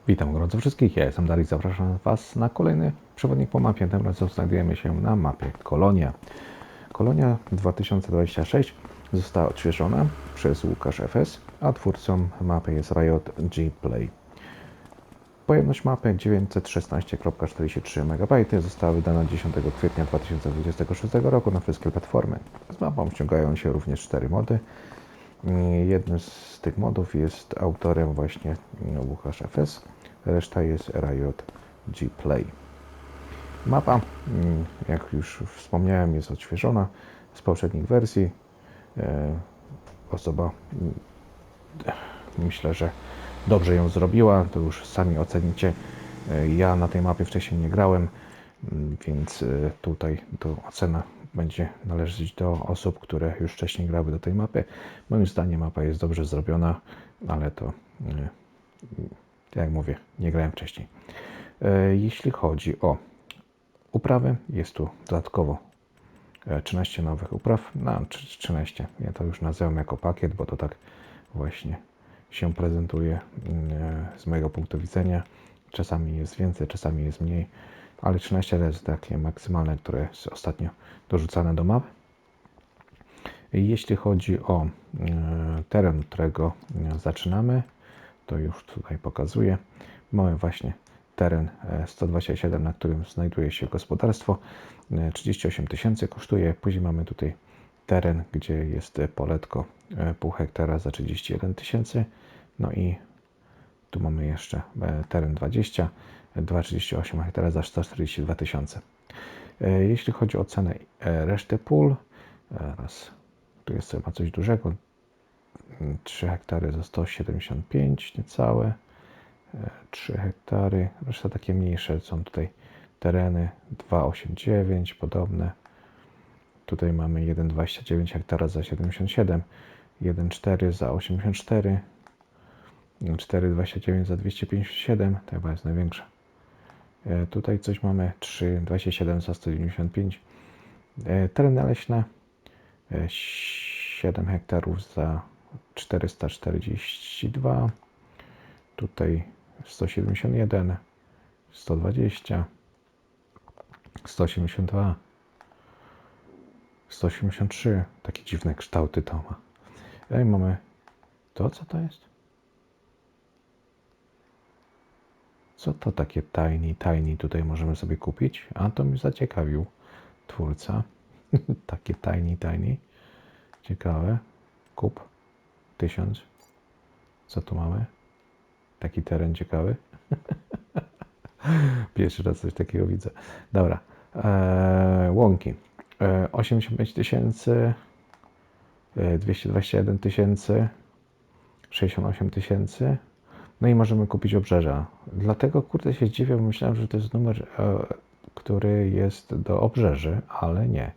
Witam gorąco wszystkich, ja jestem Dariusz, zapraszam Was na kolejny przewodnik po mapie. Tym razem znajdujemy się na mapie Kolonia. Kolonia 2026 została odświeżona przez Łukasz FS, a twórcą mapy jest Riot G Play. Pojemność mapy 916,43 MB została wydana 10 kwietnia 2026 roku na wszystkie platformy. Z mapą ściągają się również 4 mody. Jednym z tych modów jest autorem właśnie Łukasz FS, reszta jest Riot G Play. Mapa, jak już wspomniałem, jest odświeżona z poprzednich wersji. Osoba, myślę, że dobrze ją zrobiła, to już sami ocenicie. Ja na tej mapie wcześniej nie grałem, więc tutaj to ocena będzie należeć do osób, które już wcześniej grały do tej mapy. Moim zdaniem mapa jest dobrze zrobiona, ale to, jak mówię, nie grałem wcześniej. Jeśli chodzi o uprawy, jest tu dodatkowo 13 nowych upraw, 13, ja to już nazywam jako pakiet, bo to tak właśnie się prezentuje z mojego punktu widzenia. Czasami jest więcej, czasami jest mniej, ale 13 to jest takie maksymalne, które jest ostatnio dorzucane do map. Jeśli chodzi o teren, od którego zaczynamy, to już tutaj pokazuję. Mamy właśnie teren 127, na którym znajduje się gospodarstwo. 38 000 kosztuje. Później mamy tutaj teren, gdzie jest poletko pół hektara za 31 000. No i tu mamy jeszcze teren 20, 2,38 hektara za 142 000. Jeśli chodzi o cenę reszty pól, tu jest chyba coś dużego, 3 hektary za 175 niecałe, 3 hektary, reszta takie mniejsze są tutaj tereny 2,89 podobne. Tutaj mamy 1,29 hektara za 77, 1,4 za 84, 4,29 za 257, to chyba jest największa. Tutaj coś mamy 3,27 za 195. Tereny leśne 7 hektarów za 442. Tutaj 171, 120, 182, 183. Takie dziwne kształty to ma. I mamy to, co to jest? Co to takie tiny tutaj możemy sobie kupić? A to mnie zaciekawił twórca. Takie tiny. Ciekawe. Kup 1000. Co tu mamy? Taki teren ciekawy. Pierwszy raz coś takiego widzę. Dobra. Łąki. 85 000, 221 000, 68 000. No i możemy kupić obrzeża. Dlatego kurde się zdziwię, bo myślałem, że to jest numer, który jest do obrzeży, ale nie.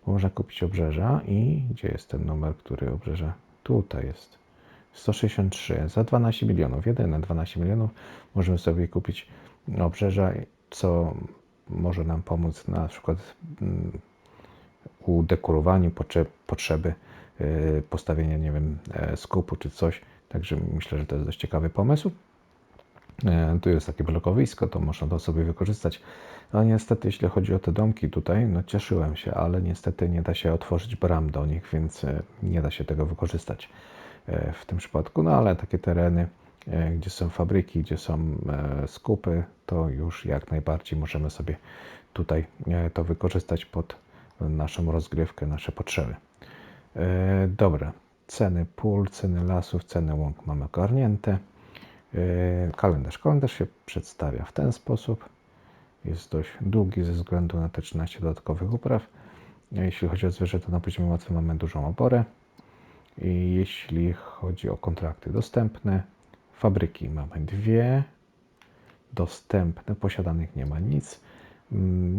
Bo można kupić obrzeża i gdzie jest ten numer, który obrzeża? Tutaj jest. 163 za 12 milionów. Jedyne 12 milionów możemy sobie kupić obrzeża, co może nam pomóc na przykład udekorowaniu potrzeby postawienia, nie wiem, skupu czy coś. Także myślę, że to jest dość ciekawy pomysł. Tu jest takie blokowisko, to można to sobie wykorzystać. No niestety, jeśli chodzi o te domki tutaj, no cieszyłem się, ale niestety nie da się otworzyć bram do nich, więc nie da się tego wykorzystać w tym przypadku. No ale takie tereny, gdzie są fabryki, gdzie są skupy, to już jak najbardziej możemy sobie tutaj to wykorzystać pod naszą rozgrywkę, nasze potrzeby. Dobra, ceny pól, ceny lasów, ceny łąk mamy ogarnięte. Kalendarz. Kalendarz się przedstawia w ten sposób. Jest dość długi ze względu na te 13 dodatkowych upraw. Jeśli chodzi o zwierzę, to na poziomie łatwym mamy dużą oborę. I jeśli chodzi o kontrakty dostępne, fabryki mamy 2 dostępne, posiadanych nie ma nic.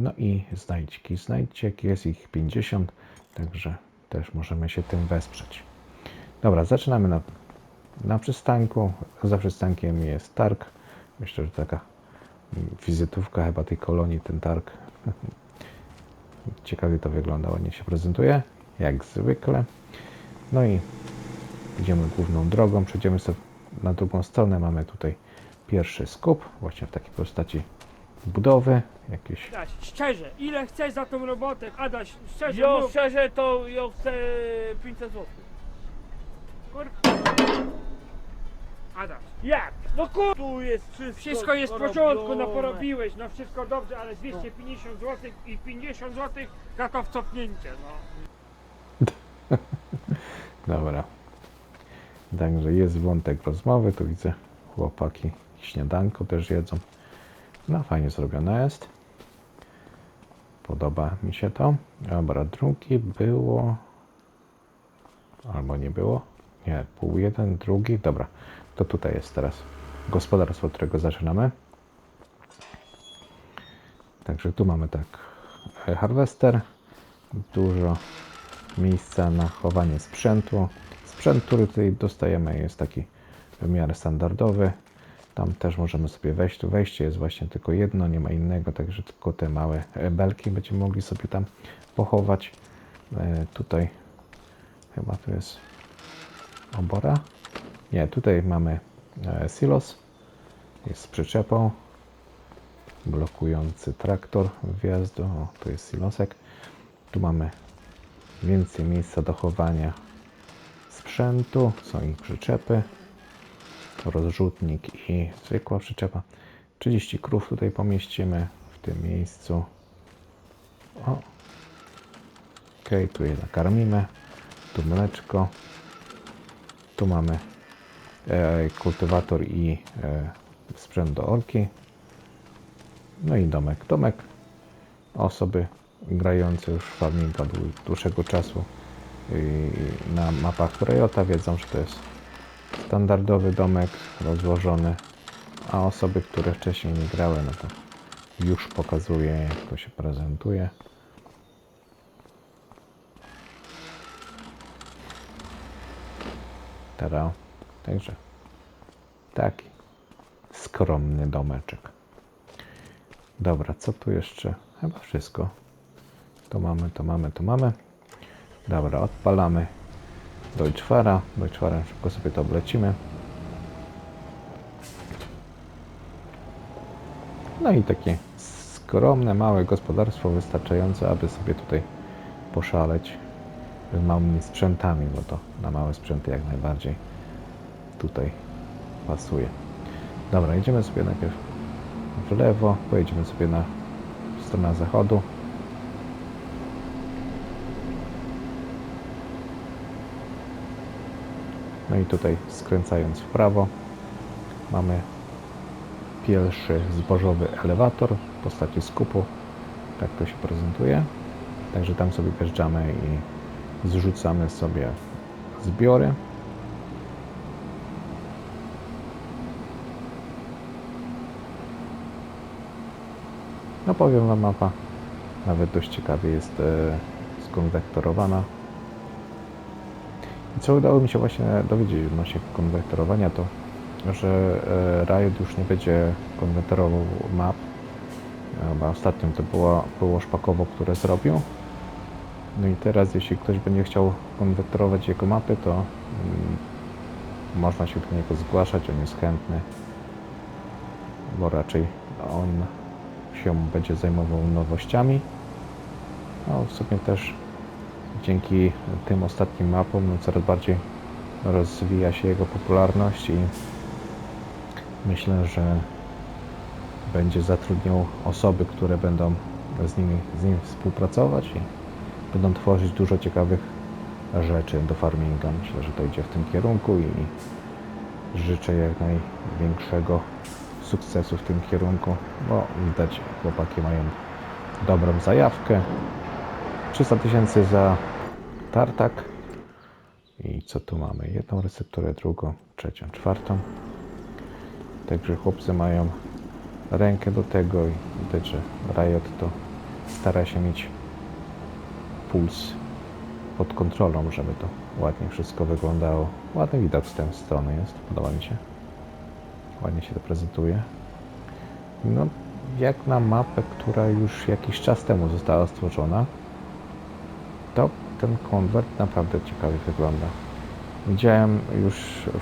No i znajdźki. Znajdźek jest ich 50, także też możemy się tym wesprzeć. Dobra, zaczynamy na przystanku. Za przystankiem jest targ. Myślę, że taka wizytówka chyba tej kolonii, ten targ. Ciekawie to wygląda, ładnie się prezentuje, jak zwykle. No i idziemy główną drogą, przejdziemy sobie na drugą stronę. Mamy tutaj pierwszy skup, właśnie w takiej postaci budowy, jakieś. Adaś, szczerze, ile chcesz za tą robotę? Adaś, szczerze Ja mów. szczerze to ja chcę 500 zł. Adaś, Jak? No kur... Tu jest wszystko jest w porządku, no porobiłeś, no wszystko dobrze, ale 250 zł i 50 zł za to w cofnięcie, no. Dobra. Także jest wątek rozmowy, tu widzę chłopaki śniadanko też jedzą. No fajnie zrobione jest. Podoba mi się to. Dobra, drugi było... Albo nie było. Nie, pół jeden, drugi. Dobra, to tutaj jest teraz gospodarstwo, od którego zaczynamy. Także tu mamy tak harwester. Dużo miejsca na chowanie sprzętu. Sprzęt, który tutaj dostajemy, jest taki w miarę standardowy. Tam też możemy sobie wejść. Tu wejście jest właśnie tylko jedno, nie ma innego, także tylko te małe belki będziemy mogli sobie tam pochować. Tutaj chyba tu jest obora. Nie, tutaj mamy silos. Jest z przyczepą. Blokujący traktor wjazdu. O, tu jest silosek. Tu mamy więcej miejsca do chowania sprzętu. Są i przyczepy. Rozrzutnik i zwykła przyczepa. 30 krów tutaj pomieścimy w tym miejscu. O. Ok, tu je nakarmimy. Tu mleczko. Tu mamy kultywator i sprzęt do orki. No i domek. Domek osoby grające już w farminga dłuższego czasu na mapach Rayota wiedzą, że to jest standardowy domek rozłożony, a osoby, które wcześniej nie grały, no to już pokazuję, jak to się prezentuje. Teraz, także taki skromny domeczek. Dobra, co tu jeszcze? Chyba wszystko. To mamy. Dobra, odpalamy Deutschfara. Deutschfarem szybko sobie to oblecimy. No i takie skromne, małe gospodarstwo wystarczające, aby sobie tutaj poszaleć z małymi sprzętami, bo to na małe sprzęty jak najbardziej tutaj pasuje. Dobra, idziemy sobie najpierw w lewo, pojedziemy sobie na stronę zachodu. No i tutaj skręcając w prawo mamy pierwszy zbożowy elewator w postaci skupu. Tak to się prezentuje. Także tam sobie wjeżdżamy i zrzucamy sobie zbiory. No powiem wam, mapa nawet dość ciekawie jest skonwektorowana. I co udało mi się właśnie dowiedzieć odnośnie konwektorowania, to że Riot już nie będzie konwektorował map. Chyba ostatnim to było Szpakowo, które zrobił. No i teraz, jeśli ktoś będzie chciał konwektorować jego mapy, to można się do niego zgłaszać, on jest chętny, bo raczej on się będzie zajmował nowościami. No w sumie też dzięki tym ostatnim mapom no, coraz bardziej rozwija się jego popularność i myślę, że będzie zatrudniał osoby, które będą z nim współpracować i będą tworzyć dużo ciekawych rzeczy do farminga. Myślę, że to idzie w tym kierunku i życzę jak największego sukcesu w tym kierunku, bo widać, chłopaki mają dobrą zajawkę. 300 000 za tartak. I co tu mamy? Jedną recepturę, drugą, trzecią, czwartą. Także chłopcy mają rękę do tego i widać, że Riot to stara się mieć puls pod kontrolą, żeby to ładnie wszystko wyglądało. Ładny widok z tej strony jest, podoba mi się. Ładnie się to prezentuje. No, jak na mapę, która już jakiś czas temu została stworzona, to ten konwert naprawdę ciekawie wygląda. Widziałem już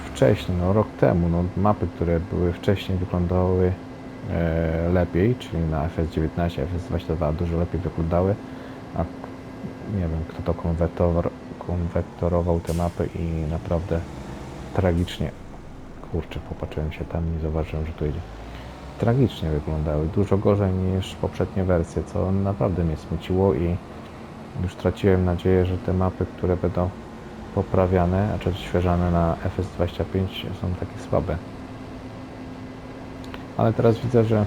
wcześniej, no rok temu, no mapy, które były wcześniej wyglądały lepiej, czyli na FS19, FS22 dużo lepiej wyglądały, a nie wiem kto to konwektorował te mapy i naprawdę tragicznie, kurczę, popatrzyłem się tam, nie zauważyłem, że tu idzie. Tragicznie wyglądały, dużo gorzej niż poprzednie wersje, co naprawdę mnie smuciło i już traciłem nadzieję, że te mapy, które będą poprawiane, a czy odświeżane na FS25 są takie słabe. Ale teraz widzę, że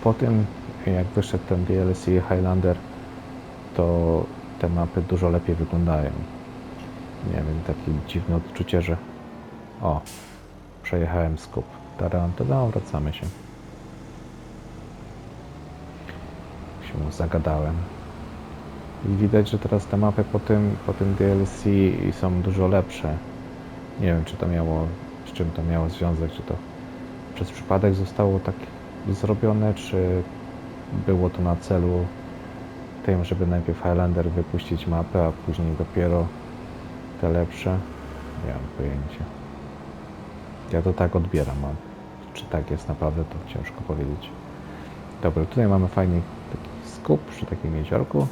po tym jak wyszedł ten DLC Highlander, to te mapy dużo lepiej wyglądają. Nie wiem, takie dziwne odczucie, że o, przejechałem skup. Taran, wracamy się. Się zagadałem. I widać, że teraz te mapy po tym DLC są dużo lepsze. Nie wiem, czy to miało, z czym to miało związek, czy to przez przypadek zostało tak zrobione, czy było to na celu tym, żeby najpierw Highlander wypuścić mapę, a później dopiero te lepsze. Nie mam pojęcia. Ja to tak odbieram, a czy tak jest naprawdę, to ciężko powiedzieć. Dobra, tutaj mamy fajny taki skup przy takim jeziorku,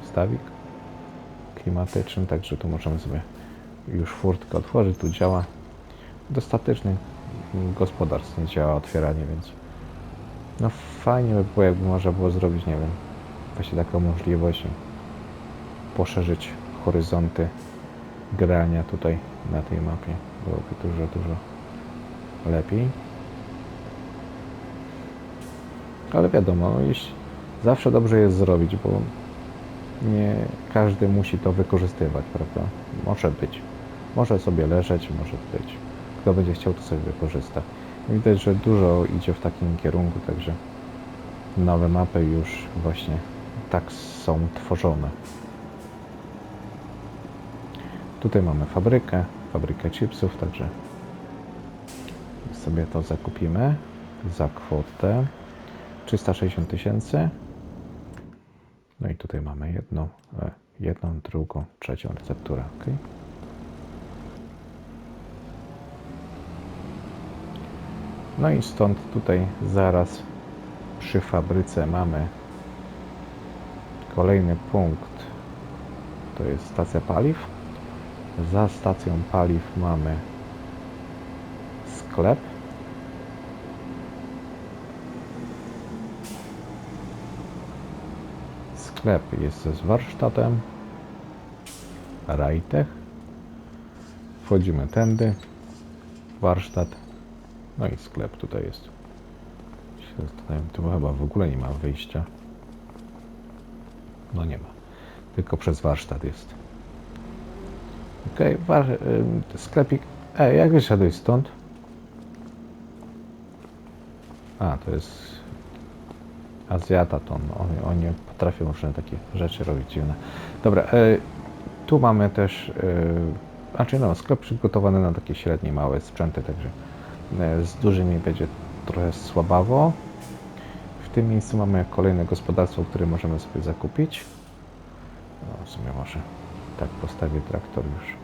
stawik klimatyczny, także tu możemy sobie już furtkę otworzyć, tu działa do statycznych gospodarstw, nie działa otwieranie, więc no fajnie by było, jakby można było zrobić, nie wiem, właśnie taką możliwość, poszerzyć horyzonty grania tutaj na tej mapie, byłoby dużo lepiej. Ale wiadomo, zawsze dobrze jest zrobić, bo nie każdy musi to wykorzystywać, prawda? Może sobie leżeć, może być. Kto będzie chciał, to sobie wykorzysta. Widać, że dużo idzie w takim kierunku, także nowe mapy już właśnie tak są tworzone. Tutaj mamy fabrykę chipsów, także sobie to zakupimy za kwotę 360 000. No i tutaj mamy jedną, drugą, trzecią recepturę. Okay. No i stąd tutaj zaraz przy fabryce mamy kolejny punkt. To jest stacja paliw. Za stacją paliw mamy sklep. Sklep jest z warsztatem. Rajtech. Wchodzimy tędy. Warsztat. No i sklep tutaj jest. Się zastanawiam, tu chyba w ogóle nie ma wyjścia. No nie ma. Tylko przez warsztat jest. Okej, sklepik. Jak wyszedłeś stąd? A, to jest Azjata, to oni potrafią różne takie rzeczy robić dziwne. Dobra, tu mamy też, sklep przygotowany na takie średnie, małe sprzęty, także z dużymi będzie trochę słabawo. W tym miejscu mamy kolejne gospodarstwo, które możemy sobie zakupić. No, w sumie może tak postawię traktor już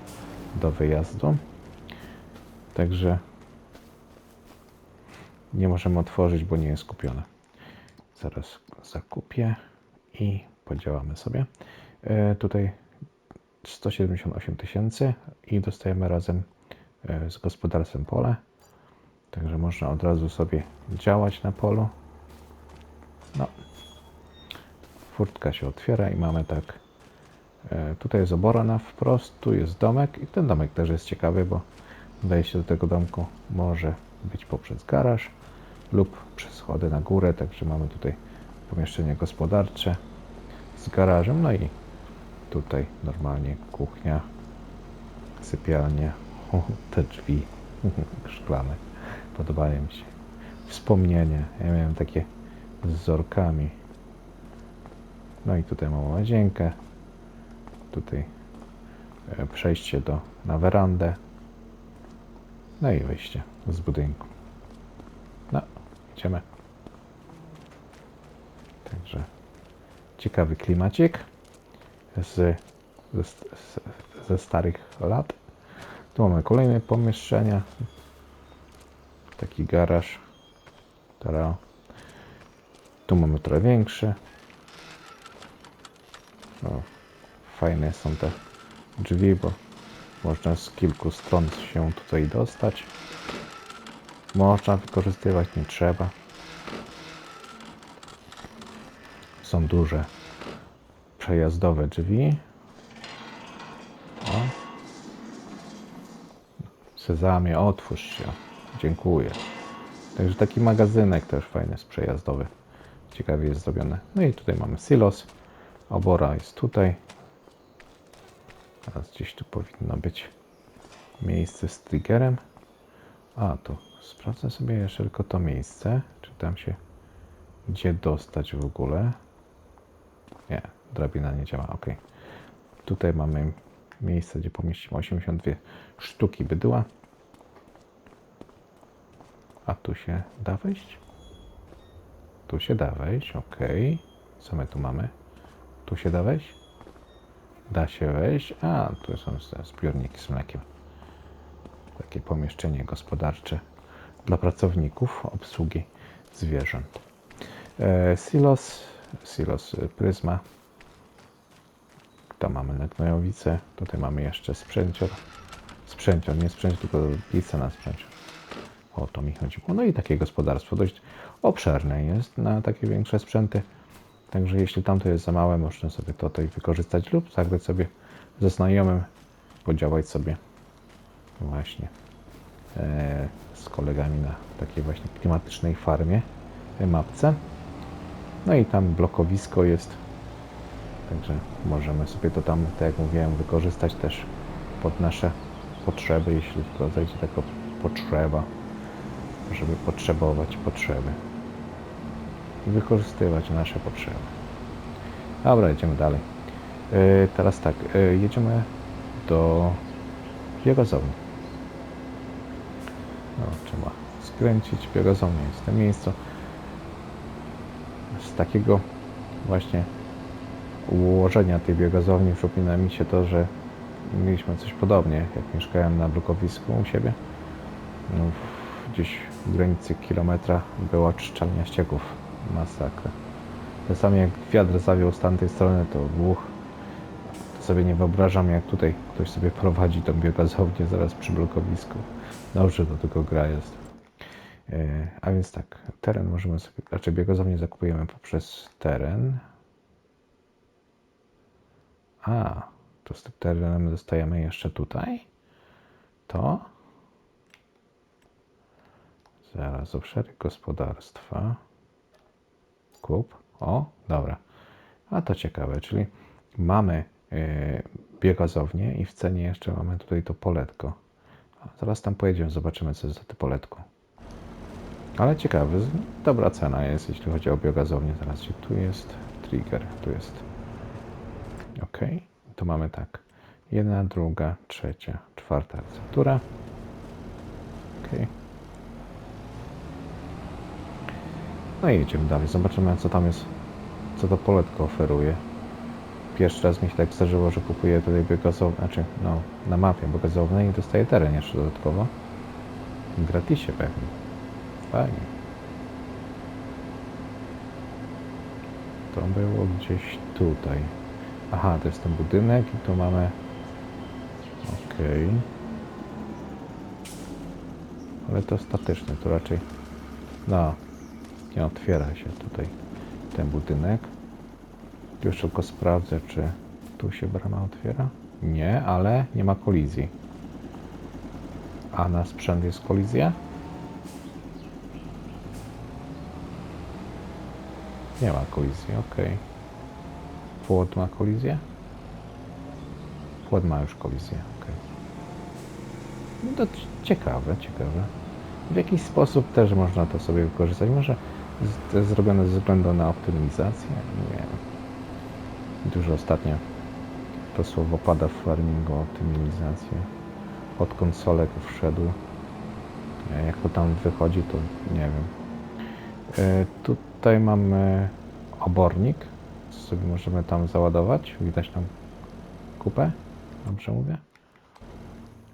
do wyjazdu. Także nie możemy otworzyć, bo nie jest kupione. Zaraz zakupię i podziałamy sobie. Tutaj 178 000 i dostajemy razem z gospodarstwem pole. Także można od razu sobie działać na polu. No. Furtka się otwiera i mamy tak. Tutaj jest oborona wprost, tu jest domek i ten domek też jest ciekawy, bo wejście do tego domku może być poprzez garaż lub przez schody na górę, także mamy tutaj pomieszczenie gospodarcze z garażem, no i tutaj normalnie kuchnia, sypialnia, te drzwi szklane, podobają mi się. Wspomnienia, ja miałem takie z wzorkami. No i tutaj mamy łazienkę, tutaj przejście na werandę, no i wyjście z budynku. No, idziemy. Także ciekawy klimacik z ze starych lat. Tu mamy kolejne pomieszczenia. Taki garaż. Teraz tu mamy trochę większy. O, fajne są te drzwi, bo można z kilku stron się tutaj dostać. Można wykorzystywać, nie trzeba. Są duże przejazdowe drzwi. O. Sezamie, otwórz się. Dziękuję. Także taki magazynek też fajny, jest przejazdowy. Ciekawie jest zrobione. No i tutaj mamy silos. Obora jest tutaj. Teraz gdzieś tu powinno być miejsce z triggerem. A, tu. Sprawdzę sobie jeszcze tylko to miejsce. Czy tam się gdzie dostać w ogóle. Nie, drabina nie działa. Ok. Tutaj mamy miejsce, gdzie pomieścimy 82 sztuki bydła. A tu się da wejść? Tu się da wejść, ok. Co my tu mamy? Tu się da wejść? Da się wejść. A, tu są zbiorniki z mlekiem. Takie pomieszczenie gospodarcze dla pracowników obsługi zwierząt. Silos Pryzma. Tam mamy nagnojowicę. Tutaj mamy jeszcze sprzęcior. Sprzęcior, nie sprzęt, tylko pizza na sprzęcior. O to mi chodziło. No i takie gospodarstwo dość obszerne jest na takie większe sprzęty. Także jeśli tamto jest za małe, można sobie to tutaj wykorzystać lub zagrać sobie ze znajomym, podziałać sobie właśnie z kolegami na takiej właśnie klimatycznej farmie, mapce. No i tam blokowisko jest, także możemy sobie to tam, tak jak mówiłem, wykorzystać też pod nasze potrzeby, jeśli tylko zajdzie taka potrzeba, żeby potrzebować potrzeby i wykorzystywać nasze potrzeby. Dobra, jedziemy dalej. Teraz tak, jedziemy do biogazowni. No, trzeba skręcić. Biogazownia jest w tym miejscu. Z takiego właśnie ułożenia tej biogazowni przypomina mi się to, że mieliśmy coś podobnie, jak mieszkałem na blokowisku u siebie. No, gdzieś w granicy kilometra była czyszczalnia ścieków. Masakra. Czasami jak wiatr zawiał z tamtej strony, to to sobie nie wyobrażam, jak tutaj ktoś sobie prowadzi tą biogazownię zaraz przy blokowisku. Dobrze, to tylko gra jest. A więc tak, teren możemy sobie, raczej biogazownię zakupujemy poprzez teren. A, to z tym terenem dostajemy jeszcze tutaj. To. Zaraz, obszary gospodarstwa. Kup. O, dobra. A to ciekawe, czyli mamy biogazownię i w cenie jeszcze mamy tutaj to poletko. A zaraz tam pojedziemy, zobaczymy, co jest za to poletko. Ale ciekawe, dobra cena jest, jeśli chodzi o biogazownię. Teraz tu jest trigger, tu jest. Ok, tu mamy tak. Jedna, druga, trzecia, czwarta receptura. Ok. No i jedziemy dalej, zobaczymy, co tam jest, co to poletko oferuje. Pierwszy raz mi się tak zdarzyło, że kupuję tutaj biogazownię, znaczy no, na mapie biogazownej i dostaję teren jeszcze dodatkowo. W gratisie pewnie. Fajnie. To było gdzieś tutaj. Aha, to jest ten budynek i tu mamy... Okej. Ale to statyczne, to raczej... No, nie otwiera się tutaj ten budynek. Już tylko sprawdzę, czy tu się brama otwiera. Nie, ale nie ma kolizji. A na sprzęt jest kolizja? Nie ma kolizji, ok. Płot ma kolizję? Płot ma już kolizję, ok. No to ciekawe, ciekawe. W jakiś sposób też można to sobie wykorzystać. Może to jest zrobione ze względu na optymalizację? Nie wiem. Dużo ostatnio to słowo pada w farmingu, optymalizację. Od konsolek wszedł. Jak to tam wychodzi, to nie wiem. Tutaj mamy obornik, co sobie możemy tam załadować. Widać tam kupę. Dobrze mówię?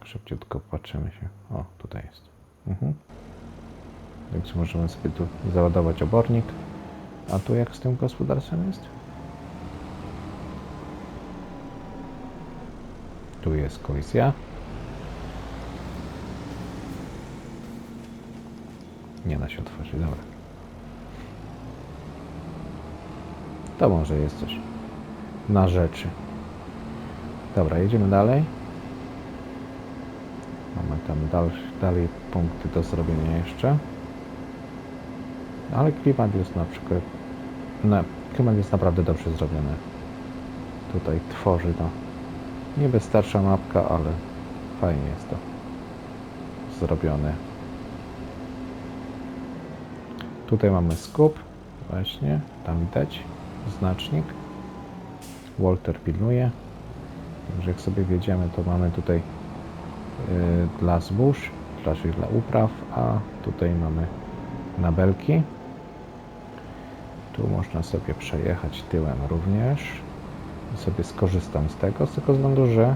Szybciutko patrzymy się. O, tutaj jest. Więc możemy sobie tu załadować obornik. A tu jak z tym gospodarstwem jest? Tu jest kolizja. Nie da się otworzyć, dobra. To może jest coś na rzeczy. Dobra, jedziemy dalej. Mamy tam dalej punkty do zrobienia jeszcze. Ale klimat jest na przykład... klimat jest naprawdę dobrze zrobiony. Tutaj tworzy to. Niby starsza mapka, ale fajnie jest to zrobione. Tutaj mamy skup. Właśnie, tam widać znacznik. Walter pilnuje. Także jak sobie wjedziemy, to mamy tutaj dla zbóż, czyli dla upraw, a tutaj mamy nabelki. Tu można sobie przejechać tyłem również. I sobie skorzystam z tego względu, że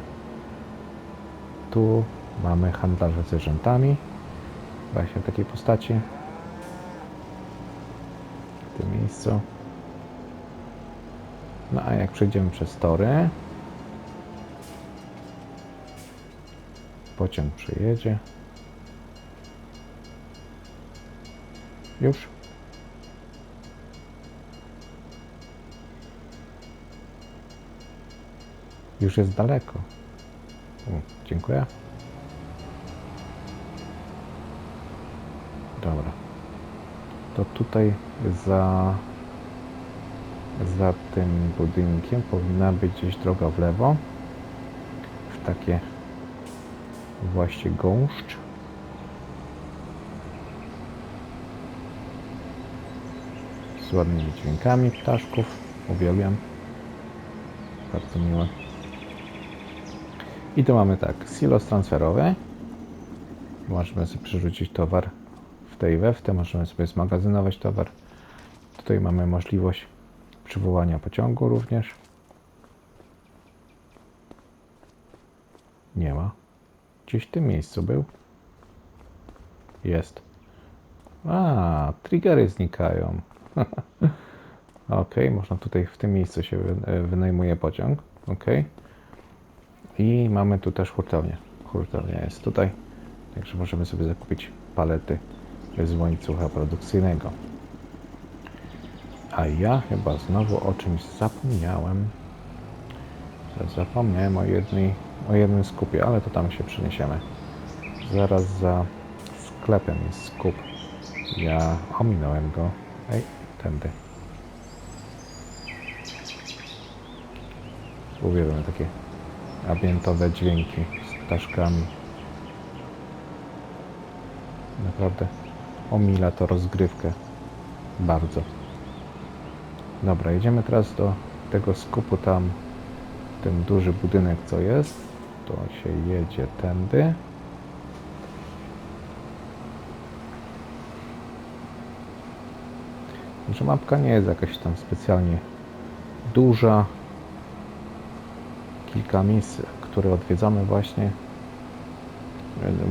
tu mamy handlarza zwierzętami. Właśnie w takiej postaci. W tym miejscu. No a jak przejdziemy przez tory, pociąg przyjedzie. Już. Już jest daleko. Dziękuję. Dobra. To tutaj za tym budynkiem powinna być gdzieś droga w lewo. W takie właśnie gąszcz. Z ładnymi dźwiękami ptaszków. Uwielbiam. Bardzo miłe. I tu mamy tak, silos transferowy. Możemy sobie przerzucić towar w tej we w te. Możemy sobie zmagazynować towar. Tutaj mamy możliwość przywołania pociągu również. Nie ma. Gdzieś w tym miejscu był. Jest. A, triggery znikają. Ok, można tutaj w tym miejscu się wynajmuje pociąg. Ok. I mamy tu też hurtownię. Hurtownia jest tutaj. Także możemy sobie zakupić palety z łańcucha produkcyjnego. A ja chyba znowu o czymś zapomniałem. Zapomniałem o jednym skupie, ale to tam się przeniesiemy. Zaraz za sklepem jest skup. Ja ominąłem go. Ej, tędy. Uwielbiam takie ambientowe dźwięki z ptaszkami. Naprawdę omila to rozgrywkę. Bardzo. Dobra, jedziemy teraz do tego skupu tam. Ten duży budynek co jest. To się jedzie tędy. Że mapka nie jest jakaś tam specjalnie duża. Kilka miejsc, które odwiedzamy właśnie.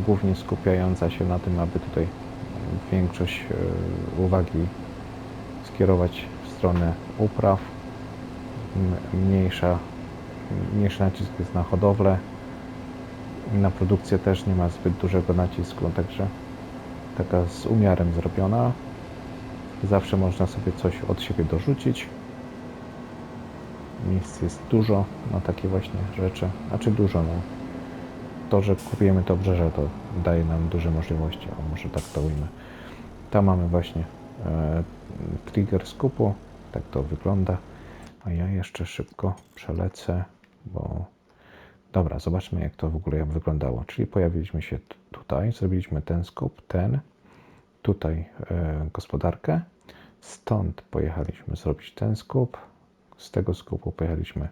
Głównie skupiająca się na tym, aby tutaj większość uwagi skierować w stronę upraw. Mniejszy nacisk jest na hodowlę. Na produkcję też nie ma zbyt dużego nacisku, także taka z umiarem zrobiona. Zawsze można sobie coś od siebie dorzucić. Miejsc jest dużo na takie właśnie rzeczy. Znaczy dużo, no. To, że kupujemy to obrzeże, to daje nam duże możliwości. O, może tak to ujmę. Tam mamy właśnie trigger skupu. Tak to wygląda. A ja jeszcze szybko przelecę, bo... Dobra, zobaczmy jak to w ogóle wyglądało. Czyli pojawiliśmy się tutaj, zrobiliśmy ten skup, tutaj gospodarkę. Stąd pojechaliśmy zrobić ten skup. Z tego skupu pojechaliśmy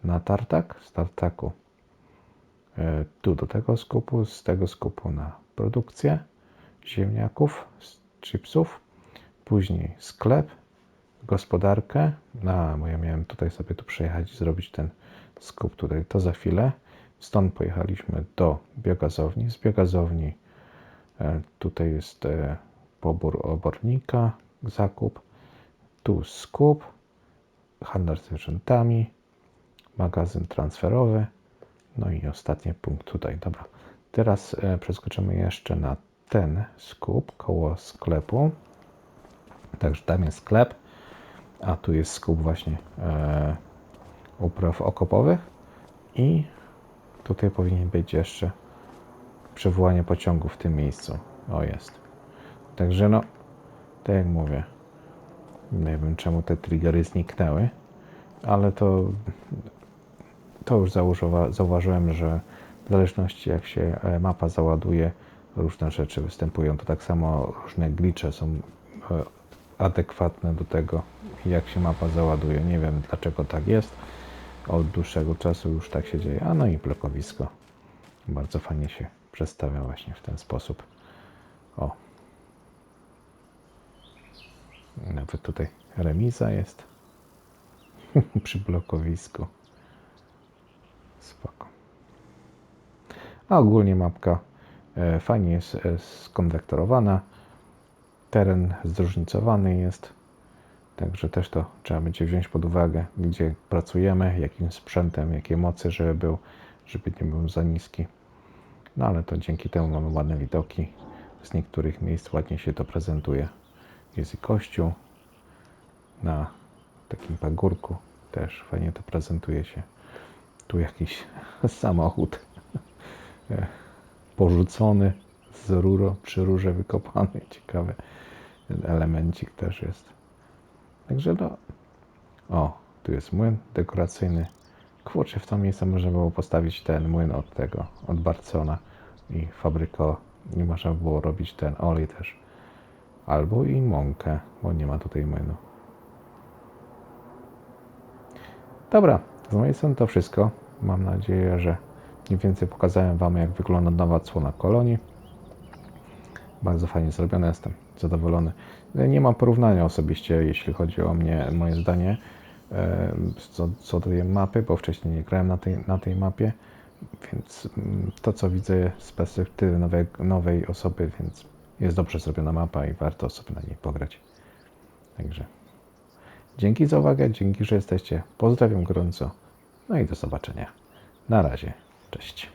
na tartak. Z tartaku tu do tego skupu. Z tego skupu na produkcję ziemniaków, chipsów. Później sklep, gospodarkę. Bo ja miałem tutaj sobie tu przejechać i zrobić ten skup tutaj, to za chwilę. Stąd pojechaliśmy do biogazowni. Z biogazowni tutaj jest pobór obornika, zakup. Tu skup, handel zwierzętami, magazyn transferowy. No i ostatni punkt tutaj. Dobra. Teraz przeskoczymy jeszcze na ten skup koło sklepu. Także tam jest sklep, a tu jest skup właśnie upraw okopowych i tutaj powinien być jeszcze przewołanie pociągu w tym miejscu. O, jest. Także no, tak jak mówię, nie wiem czemu te triggery zniknęły, ale to już zauważyłem, że w zależności jak się mapa załaduje, różne rzeczy występują. To tak samo różne glitche są adekwatne do tego, jak się mapa załaduje. Nie wiem dlaczego tak jest. Od dłuższego czasu już tak się dzieje. A no i blokowisko. Bardzo fajnie się przedstawia właśnie w ten sposób. O. Nawet tutaj remiza jest. Przy blokowisku. Spoko. A ogólnie mapka fajnie jest skonwektorowana. Teren zróżnicowany jest. Także też to trzeba będzie wziąć pod uwagę, gdzie pracujemy, jakim sprzętem, jakie mocy, żeby nie był za niski. No ale to dzięki temu mamy ładne widoki. Z niektórych miejsc ładnie się to prezentuje. Jest i kościół na takim pagórku. Też fajnie to prezentuje się. Tu jakiś samochód porzucony z przy rurze wykopany. Ciekawy elemencik też jest. Także no. O, tu jest młyn dekoracyjny. Kurczę, w to miejsce można było postawić ten młyn od Barcona i fabryko. Nie można było robić ten olej też. Albo i mąkę, bo nie ma tutaj młynu. Dobra, z mojej strony to wszystko. Mam nadzieję, że mniej więcej pokazałem Wam, jak wygląda nowa odsłona kolonii. Bardzo fajnie zrobione, jestem zadowolony. Nie mam porównania osobiście, jeśli chodzi o mnie, moje zdanie, co do tej mapy, bo wcześniej nie grałem na tej mapie, więc to, co widzę z perspektywy nowej osoby, więc jest dobrze zrobiona mapa i warto sobie na niej pograć. Także dzięki za uwagę, dzięki, że jesteście. Pozdrawiam gorąco. No i do zobaczenia. Na razie. Cześć.